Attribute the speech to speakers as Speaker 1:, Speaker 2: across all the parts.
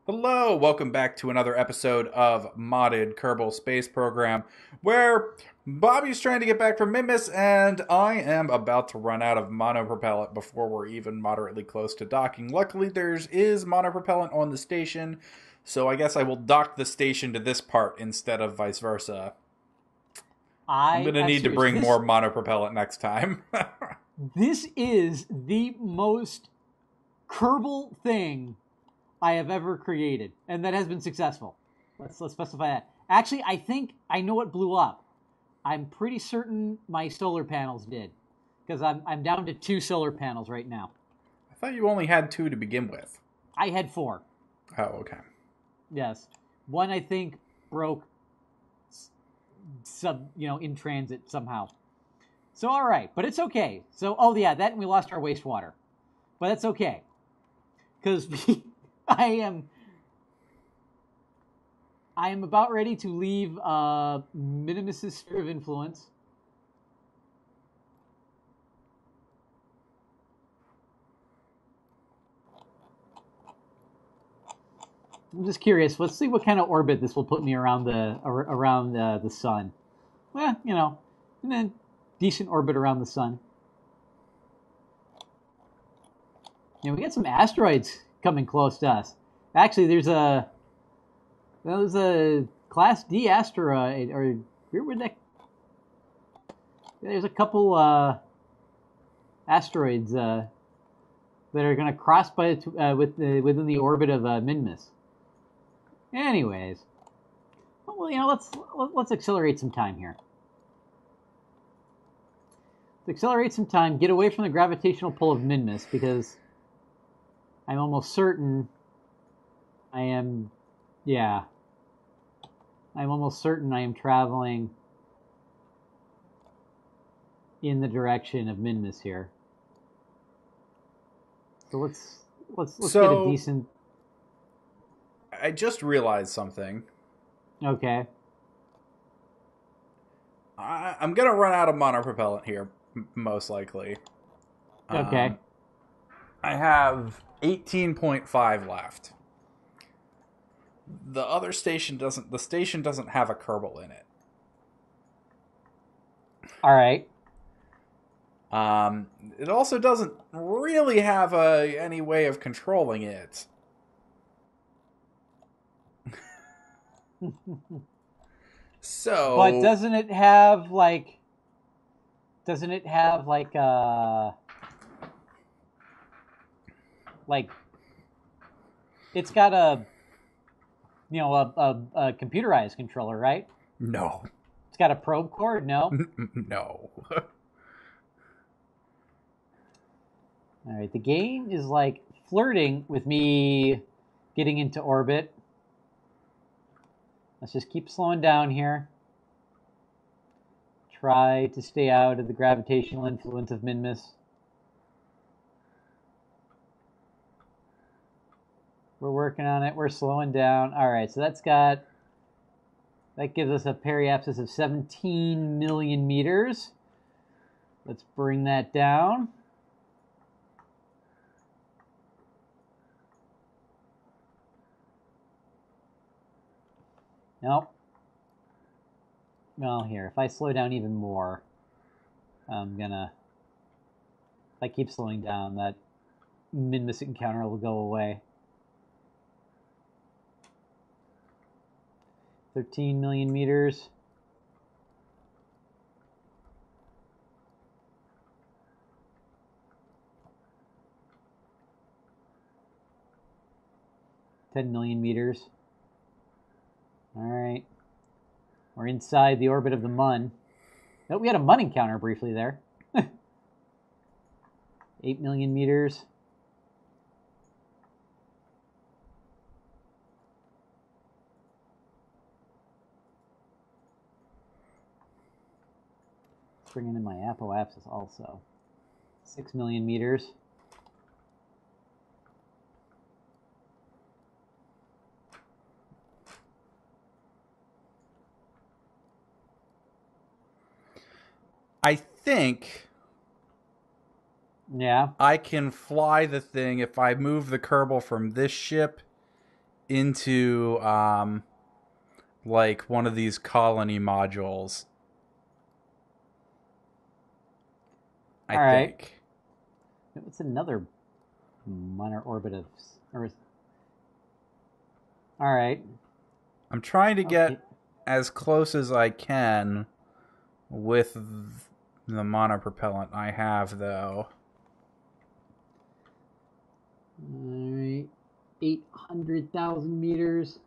Speaker 1: Hello, welcome back to another episode of Modded Kerbal Space Program, where Bobby's trying to get back from Minmus, and I am about to run out of monopropellant before we're even moderately close to docking. Luckily, is monopropellant on the station, so I guess I will dock the station to this part instead of vice versa. I'm
Speaker 2: I
Speaker 1: gonna
Speaker 2: am
Speaker 1: need to
Speaker 2: serious.
Speaker 1: bring more monopropellant next time.
Speaker 2: This is the most Kerbal thing I have ever created, and that has been successful. Let's specify that. Actually, I think I know what blew up. I'm pretty certain my solar panels did, because I'm down to 2 solar panels right now.
Speaker 1: I thought you only had 2 to begin with.
Speaker 2: I had 4.
Speaker 1: Oh, okay.
Speaker 2: Yes, one I think broke in transit somehow. So all right, but it's okay. So that and we lost our wastewater, but that's okay because I am about ready to leave Minmus' sphere of influence. I'm just curious. Let's see what kind of orbit this will put me around the sun. Well, and then decent orbit around the sun. We got some asteroids coming close to us. Actually, there's a Class D asteroid, or where would that? There's a couple asteroids that are going to cross within the orbit of Minmus. Anyways, well, let's accelerate some time here. Let's accelerate some time, get away from the gravitational pull of Minmus, because I'm almost certain I'm almost certain I am traveling in the direction of Minmus here. So let's get a decent.
Speaker 1: I just realized something.
Speaker 2: Okay.
Speaker 1: I'm gonna run out of monopropellant here, most likely.
Speaker 2: Okay.
Speaker 1: I have 18.5 left. The other station doesn't. The station doesn't have a Kerbal in it.
Speaker 2: All right.
Speaker 1: It also doesn't really have any way of controlling it. So,
Speaker 2: but doesn't it have like it's got a computerized controller, right?
Speaker 1: No.
Speaker 2: It's got a probe cord? No?
Speaker 1: No.
Speaker 2: All right, the game is like flirting with me getting into orbit. Let's just keep slowing down here. Try to stay out of the gravitational influence of Minmus. We're working on it. We're slowing down. All right, so that gives us a periapsis of 17 million meters. Let's bring that down. Nope. Well, here, if I slow down even more, if I keep slowing down, that Minmus encounter will go away. 13 million meters. $10 million meters. All right. We're inside the orbit of the Mun. Oh, we had a Mun encounter briefly there. 8 million meters. Bringing in my apoapsis also. 6 million meters.
Speaker 1: I think
Speaker 2: Yeah.
Speaker 1: I can fly the thing if I move the Kerbal from this ship into like one of these colony modules. I think.
Speaker 2: What's another minor orbit of... All right.
Speaker 1: I'm trying to get as close as I can with the monopropellant I have, though.
Speaker 2: All right. 800,000 meters.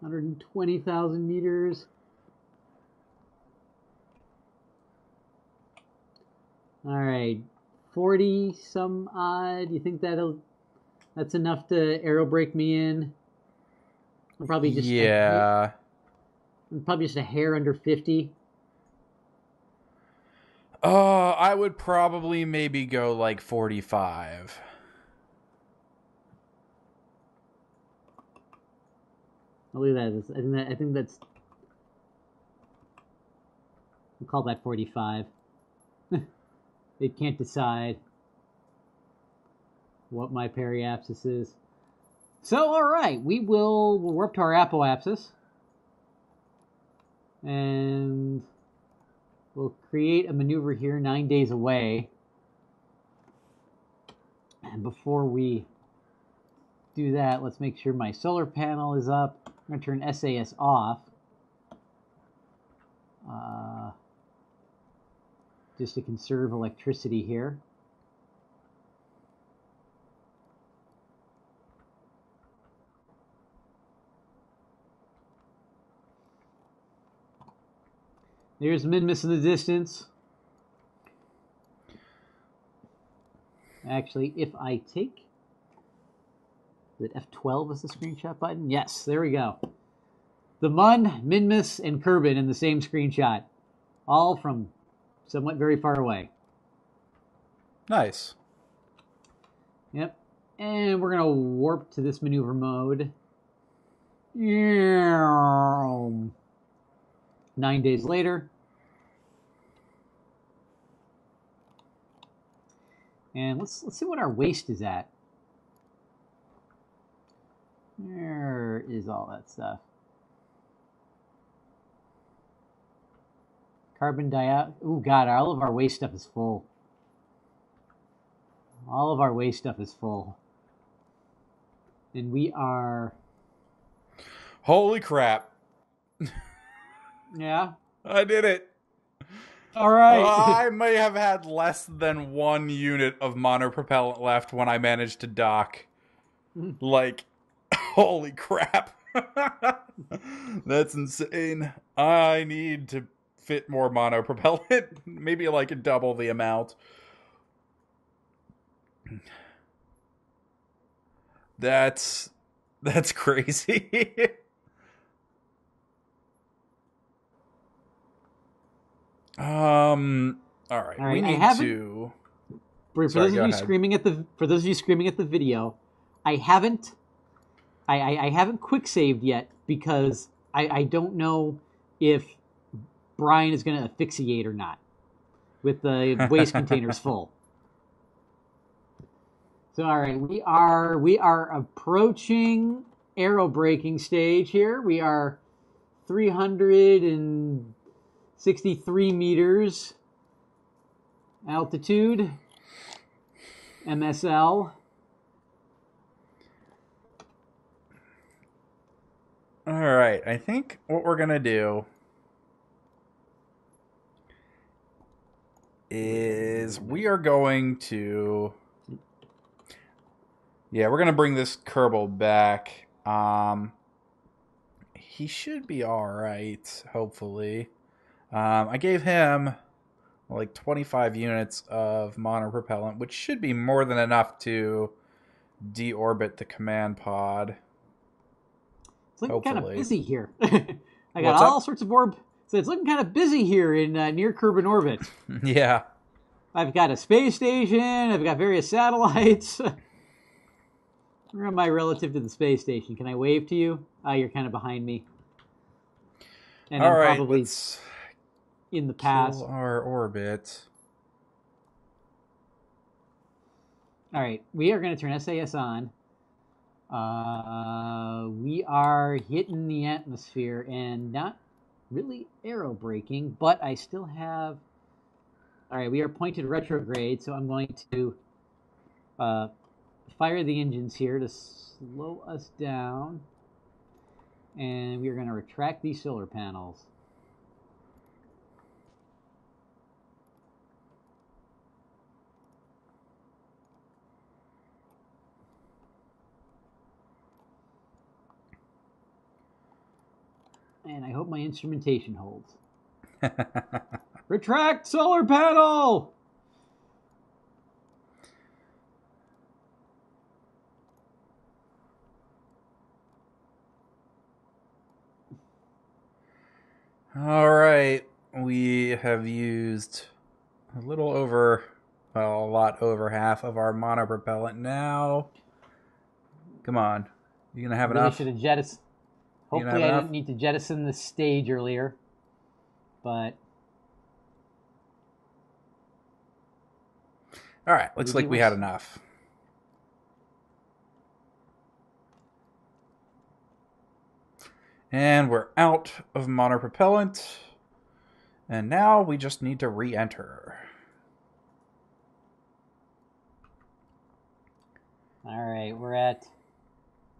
Speaker 2: $120,000 meters. All right, 40 some odd. You think that's enough to aero brake me in? Probably just probably just a hair under 50.
Speaker 1: I would probably maybe go like 45.
Speaker 2: Look at that. I think that's. We'll call that 45. It can't decide what my periapsis is. So, all right, we're up to our apoapsis, and we'll create a maneuver here 9 days away. And before we do that, let's make sure my solar panel is up. I'm going to turn SAS off. Just to conserve electricity here. There's Minmus in the distance. Actually, if I take... Is it F12 as the screenshot button? Yes, there we go. The Mun, Minmus, and Kerbin in the same screenshot. All from somewhat very far away.
Speaker 1: Nice.
Speaker 2: Yep. And we're going to warp to this maneuver mode. 9 days later. And let's see what our waste is at. Where is all that stuff? Carbon dioxide. Oh, God, all of our waste stuff is full. All of our waste stuff is full. And we are...
Speaker 1: Holy crap.
Speaker 2: Yeah?
Speaker 1: I did it.
Speaker 2: All right.
Speaker 1: I may have had less than 1 unit of monopropellant left when I managed to dock. Like, holy crap. That's insane. I need to fit more monopropellant. Maybe like double the amount. That's crazy. All right. We need to.
Speaker 2: For those of you screaming at the video, I haven't quick saved yet because I don't know if Brian is going to asphyxiate or not with the waste containers full. So all right, we are approaching aero braking stage here. We are 363 meters altitude, MSL.
Speaker 1: All right, I think what we're gonna do is we are going to, we're gonna bring this Kerbal back. He should be all right, hopefully. I gave him like 25 units of monopropellant, which should be more than enough to deorbit the command pod.
Speaker 2: It's looking kind of busy here. I got all sorts of orb. So it's looking kind of busy here in near Kerbin orbit.
Speaker 1: Yeah.
Speaker 2: I've got a space station. I've got various satellites. Where am I relative to the space station? Can I wave to you? You're kind of behind me. And
Speaker 1: All
Speaker 2: I'm
Speaker 1: right,
Speaker 2: probably
Speaker 1: let's
Speaker 2: in the past.
Speaker 1: kill our orbit.
Speaker 2: All right, we are going to turn SAS on. We are hitting the atmosphere and not really aero braking, but I still have... All right, we are pointed retrograde, so I'm going to fire the engines here to slow us down. And we are going to retract these solar panels. And I hope my instrumentation holds. Retract solar panel!
Speaker 1: All right, we have used a lot over half of our monopropellant now. Come on, you gonna have
Speaker 2: Really
Speaker 1: enough?
Speaker 2: should have jettisoned. Hopefully, I
Speaker 1: enough?
Speaker 2: didn't need to jettison the stage earlier, but
Speaker 1: All right, looks like we had enough. And we're out of monopropellant. And now we just need to re-enter.
Speaker 2: all right,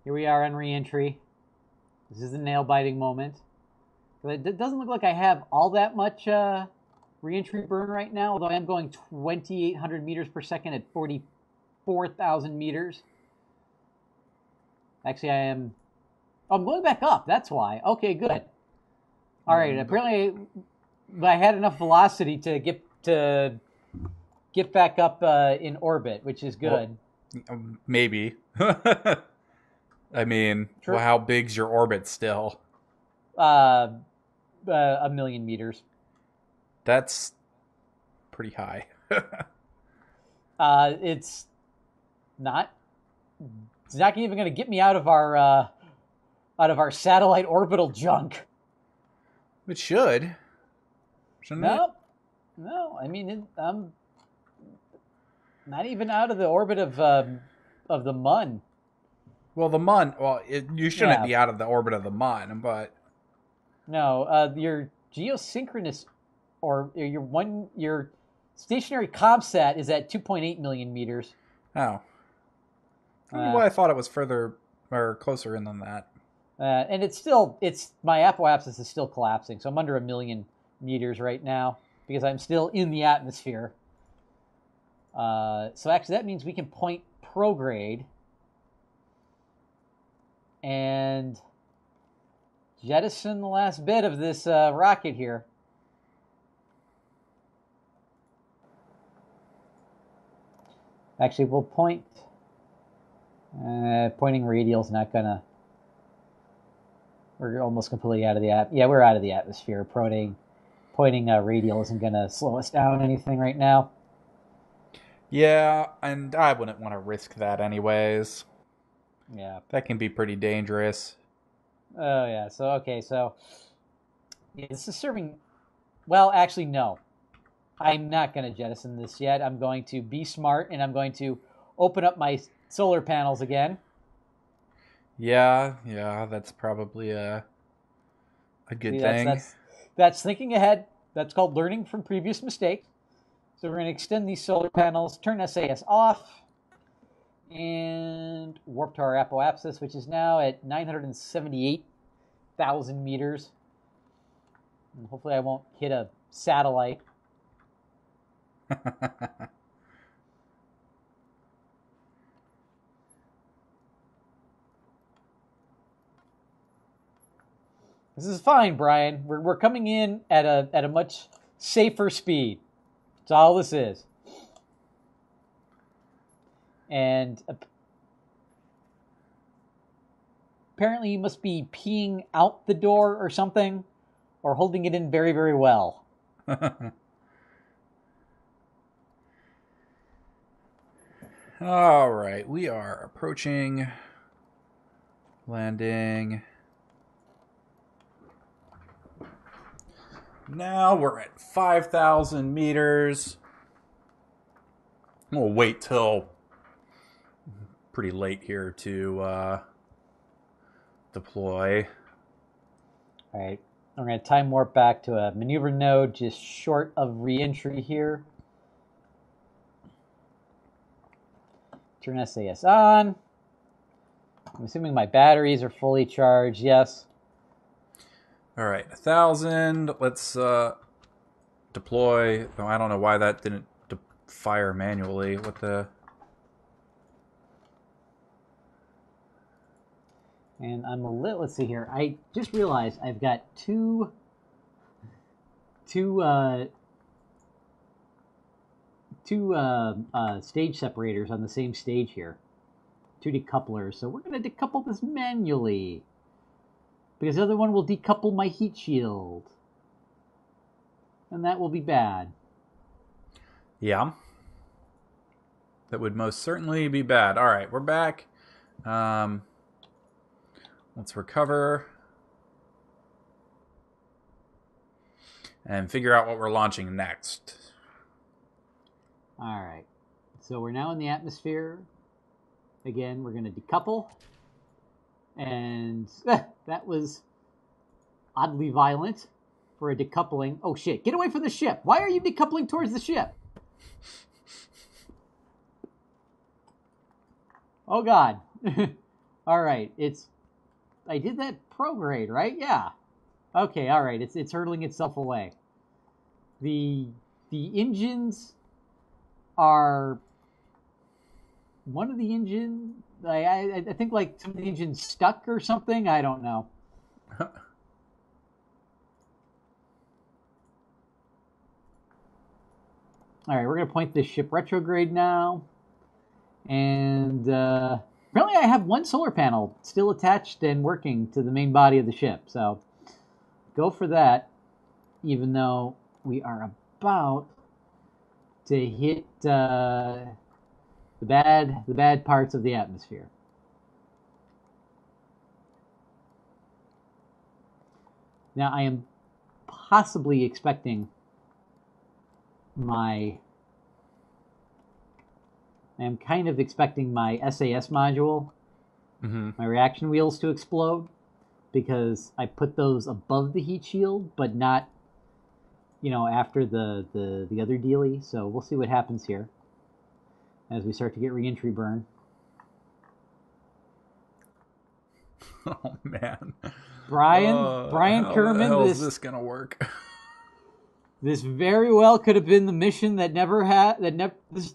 Speaker 2: here we are on reentry. This is the nail-biting moment. It doesn't look like I have all that much reentry burn right now, although I am going 2,800 meters per second at 44,000 meters. Actually, I'm going back up. That's why. Okay, good. All right. Apparently, I had enough velocity to get back up in orbit, which is good.
Speaker 1: Well, maybe. I mean,
Speaker 2: Sure.
Speaker 1: well, how big's your orbit still?
Speaker 2: 1,000,000 meters.
Speaker 1: That's pretty high.
Speaker 2: It's not even going to get me out of our satellite orbital junk.
Speaker 1: It should. Shouldn't it?
Speaker 2: No. I mean, I'm not even out of the orbit of the Mun.
Speaker 1: Well, the Mun. Well, you shouldn't be out of the orbit of the Mun, but
Speaker 2: no, your geosynchronous or your stationary ComSat is at 2.8 million meters.
Speaker 1: Oh, I don't know why I thought it was further or closer in than that.
Speaker 2: And my apoapsis is still collapsing, so I'm under 1 million meters right now because I'm still in the atmosphere. So actually, that means we can point prograde and jettison the last bit of this rocket here. Actually, we'll point. Pointing radial's not gonna. We're almost completely out of the we're out of the atmosphere. Pointing radial isn't gonna slow us down anything right now.
Speaker 1: Yeah, and I wouldn't want to risk that anyways.
Speaker 2: Yeah,
Speaker 1: that can be pretty dangerous.
Speaker 2: Oh yeah. So this is serving. Well, actually, no. I'm not going to jettison this yet. I'm going to be smart, and I'm going to open up my solar panels again.
Speaker 1: Yeah, that's probably a good thing.
Speaker 2: That's thinking ahead. That's called learning from previous mistakes. So we're going to extend these solar panels, turn SAS off, and warp to our apoapsis, which is now at 978,000 meters. And hopefully I won't hit a satellite. This is fine, Brian. We're coming in at a much safer speed. That's all this is. And apparently you must be peeing out the door or something, or holding it in very, very well.
Speaker 1: All right, we are approaching landing. Now we're at 5,000 meters. We'll wait till pretty late here to deploy.
Speaker 2: All right, I'm going to time warp back to a maneuver node just short of reentry here. Turn SAS on. I'm assuming my batteries are fully charged. Yes.
Speaker 1: All right, 1,000. Let's deploy. Oh, I don't know why that didn't fire manually. What the?
Speaker 2: And I'm a little. Let's see here. I just realized I've got two stage separators on the same stage here. Two decouplers. So we're going to decouple this manually, because the other one will decouple my heat shield, and that will be bad.
Speaker 1: Yeah. That would most certainly be bad. All right, we're back. Let's recover and figure out what we're launching next.
Speaker 2: All right. So we're now in the atmosphere. Again, we're going to decouple. And that was oddly violent for a decoupling. Oh, shit. Get away from the ship. Why are you decoupling towards the ship? Oh, God. All right. I did that prograde, right? Yeah. Okay, all right. It's hurtling itself away. The engines are... One of the engines... I think like some of the engines stuck or something. I don't know. All right, we're going to point this ship retrograde now. And apparently I have one solar panel still attached and working to the main body of the ship. So go for that, even though we are about to hit the bad parts of the atmosphere. Now I am possibly expecting I am kind of expecting my SAS module, my reaction wheels to explode, because I put those above the heat shield, but not, after the other dealie. So we'll see what happens here as we start to get reentry burn.
Speaker 1: Oh man,
Speaker 2: Brian Kerman,
Speaker 1: how the hell is this gonna work?
Speaker 2: This very well could have been the mission that never had.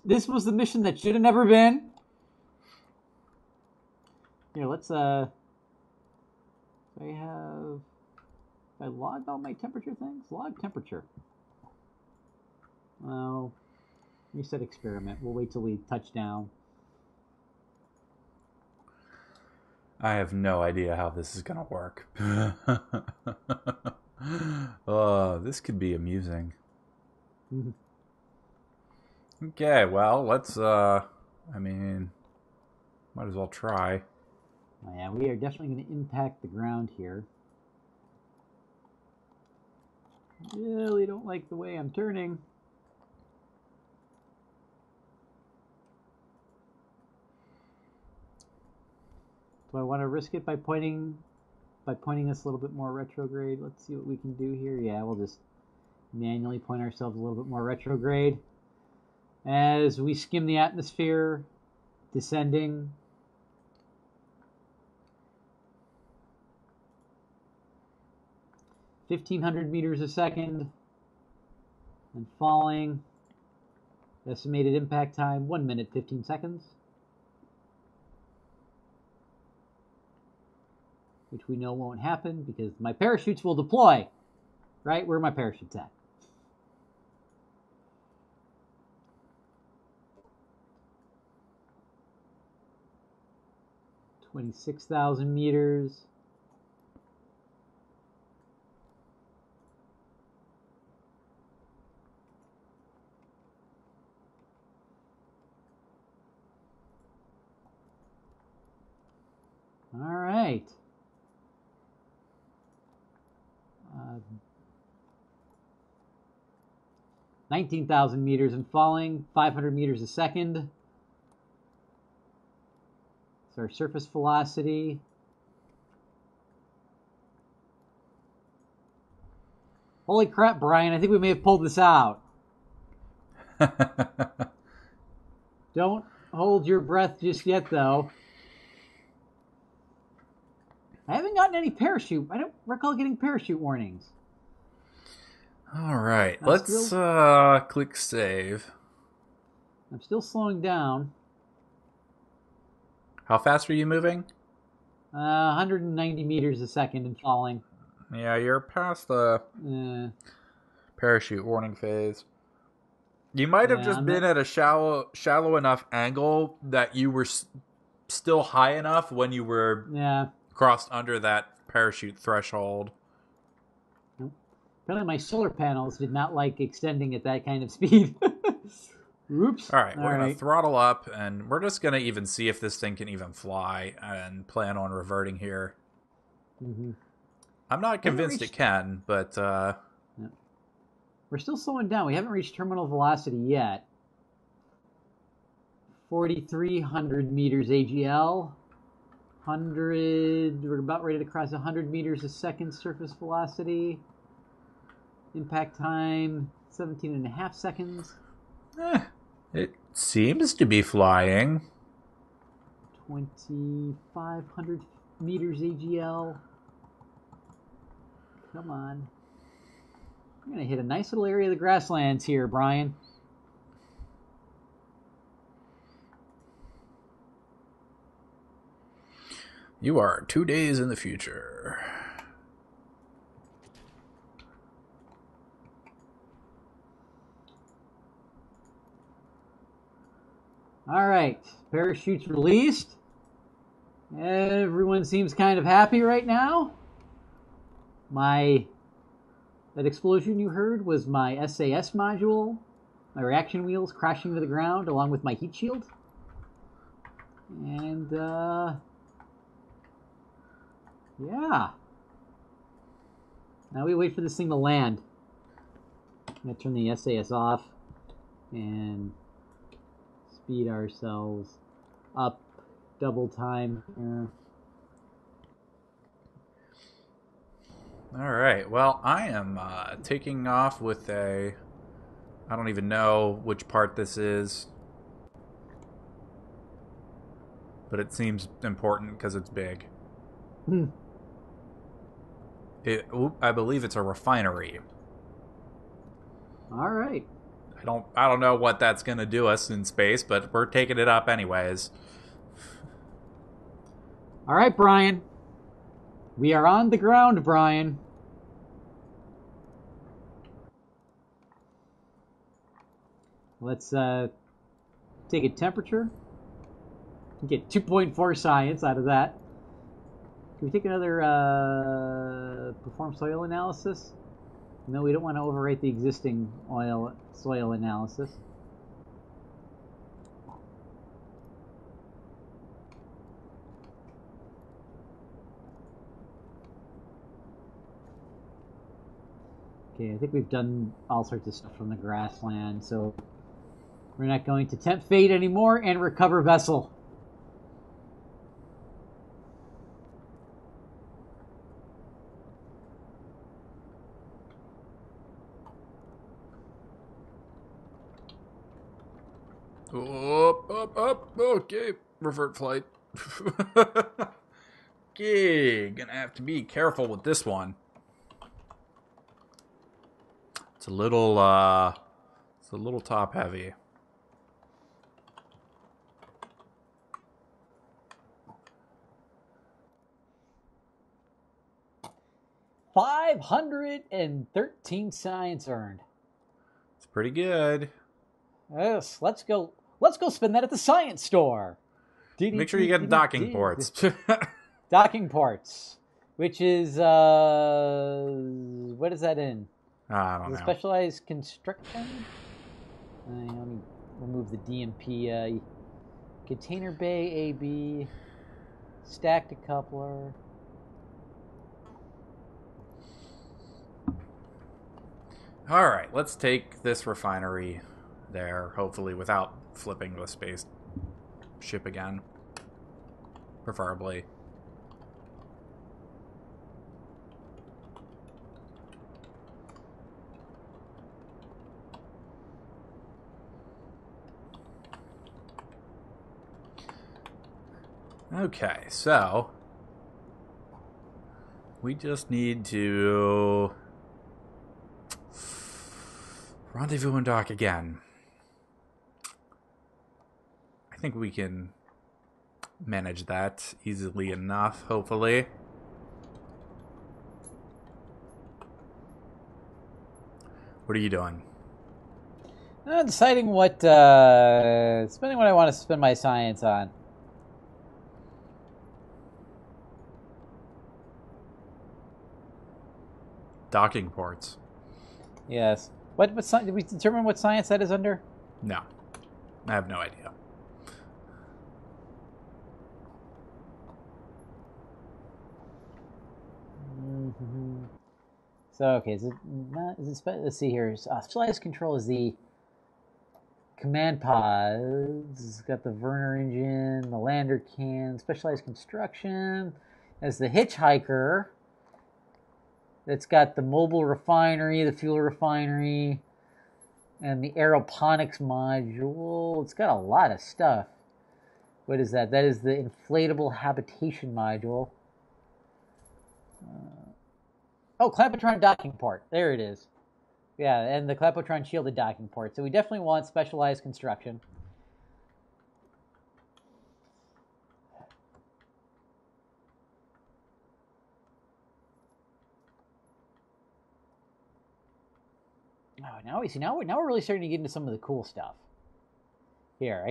Speaker 2: This was the mission that should have never been. Here, let's. I logged all my temperature things. Log temperature. Oh, reset experiment. We'll wait till we touch down.
Speaker 1: I have no idea how this is gonna work. This could be amusing. Okay, well, let's, might as well try.
Speaker 2: Oh, yeah, we are definitely going to impact the ground here. Really don't like the way I'm turning. Do I want to risk it by pointing us a little bit more retrograde? Let's see what we can do here. Yeah, we'll just manually point ourselves a little bit more retrograde as we skim the atmosphere, descending. (1,500 meters a second) and falling. Estimated impact time 1 minute 15 seconds. Which we know won't happen because my parachutes will deploy. Right? Where are my parachutes at? (26,000 meters). All right. 19,000 meters and falling, 500 meters a second. It's our surface velocity. Holy crap, Brian, I think we may have pulled this out. Don't hold your breath just yet, though. I haven't gotten any parachute. I don't recall getting parachute warnings.
Speaker 1: All right, let's click save.
Speaker 2: I'm still slowing down.
Speaker 1: How fast are you moving?
Speaker 2: 190 meters a second and falling.
Speaker 1: Yeah, you're past the parachute warning phase. You might have just been at a shallow enough angle that you were still high enough when you were crossed under that parachute threshold.
Speaker 2: Apparently my solar panels did not like extending at that kind of speed. Oops.
Speaker 1: All right, we're going to throttle up, and we're just going to even see if this thing can even fly and plan on reverting here.
Speaker 2: Mm-hmm.
Speaker 1: I'm not convinced it can, but...
Speaker 2: We're still slowing down. We haven't reached terminal velocity yet. 4,300 meters AGL. 100... We're about ready to cross 100 meters a second surface velocity. Impact time, 17.5 seconds.
Speaker 1: It seems to be flying.
Speaker 2: 2,500 meters AGL. Come on. I'm going to hit a nice little area of the grasslands here, Brian.
Speaker 1: You are 2 days in the future.
Speaker 2: All right, parachutes released. Everyone seems kind of happy right now. That explosion you heard was my SAS module, my reaction wheels crashing to the ground along with my heat shield. And, yeah. Now we wait for this thing to land. I'm going to turn the SAS off and speed ourselves up double time.
Speaker 1: All right. Well, I am taking off with I don't even know which part this is, but it seems important because it's big. I believe it's a refinery.
Speaker 2: All right.
Speaker 1: I don't know what that's going to do us in space, but we're taking it up anyways.
Speaker 2: All right, Brian. We are on the ground, Brian. Let's take a temperature. Get 2.4 science out of that. Can we take another perform soil analysis? No, we don't want to overwrite the existing soil analysis. Okay, I think we've done all sorts of stuff from the grassland, so we're not going to tempt fate anymore and recover vessel.
Speaker 1: Up. Okay, revert flight. Okay, gonna have to be careful with this one. It's a little top heavy.
Speaker 2: $513 science earned.
Speaker 1: It's pretty good.
Speaker 2: Yes, let's go spend that at the science store.
Speaker 1: Make sure you get docking ports.
Speaker 2: Docking ports, which is what is that in?
Speaker 1: I don't know.
Speaker 2: Specialized construction. Let me remove the DMP. Container bay AB. Stacked decoupler.
Speaker 1: All right, let's take this refinery there, hopefully without flipping the space ship again. Preferably. Okay, so we just need to rendezvous and dock again. I think we can manage that easily enough, hopefully. What are you doing?
Speaker 2: Deciding what, spending what I want to spend my science on.
Speaker 1: Docking ports.
Speaker 2: Yes. What did we determine what science that is under?
Speaker 1: No. I have no idea.
Speaker 2: Mm-hmm. So, okay, is it not, let's see here. Specialized control is the command pods. It's got the Werner engine, the lander can, specialized construction. As the hitchhiker. It's got the mobile refinery, the fuel refinery, and the aeroponics module. It's got a lot of stuff. What is that? That is the inflatable habitation module. Oh, Clampotron docking port. There it is. Yeah, and the Clampotron shielded docking port. So we definitely want specialized construction. Oh, now we see. Now we're really starting to get into some of the cool stuff. Here,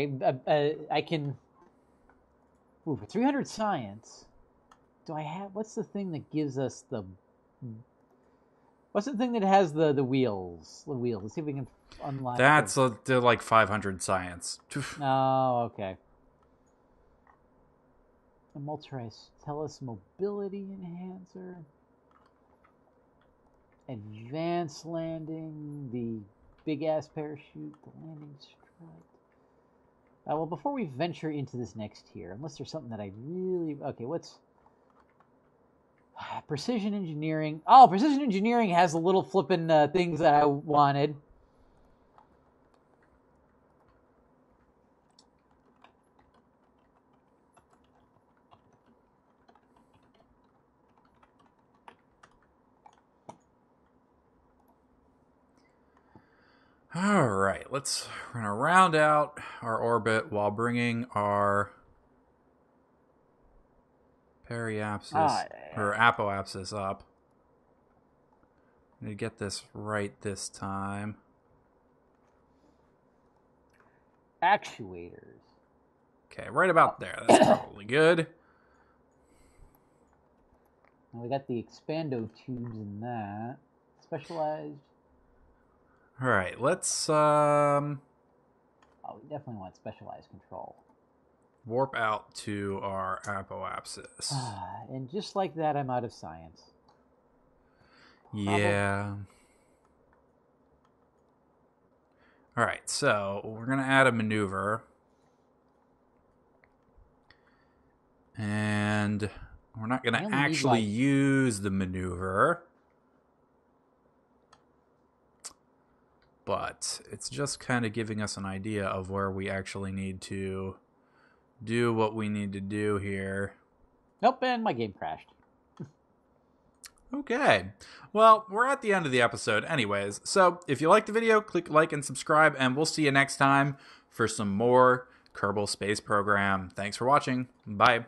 Speaker 2: I can. Ooh, for 300 science, do I have? What's the thing that gives us the? What's the thing that has the wheels? The wheels. Let's see if we can unlock.
Speaker 1: That's they're like 500 science.
Speaker 2: Oh, okay. A multi-rise Tellus mobility enhancer. Advanced landing, the big-ass parachute, the landing strut. Well, before we venture into this next tier, unless there's something that I really... Okay, what's... Precision engineering. Oh, precision engineering has the little flippin' things that I wanted.
Speaker 1: All right, let's round out our orbit while bringing our periapsis or apoapsis up. I'm gonna get this right this time.
Speaker 2: Actuators.
Speaker 1: Okay, right about there. That's probably good.
Speaker 2: And we got the expando tubes in that. Specialized.
Speaker 1: All right, let's
Speaker 2: Oh, we definitely want specialized control.
Speaker 1: warp out to our apoapsis.
Speaker 2: And just like that, I'm out of science.
Speaker 1: Yeah. All right, so we're going to add a maneuver. And we're not going to actually use the maneuver. But it's just kind of giving us an idea of where we actually need to do what we need to do here.
Speaker 2: Nope, and my game crashed.
Speaker 1: Okay. Well, we're at the end of the episode anyways. So if you like the video, click like and subscribe, and we'll see you next time for some more Kerbal Space Program. Thanks for watching. Bye.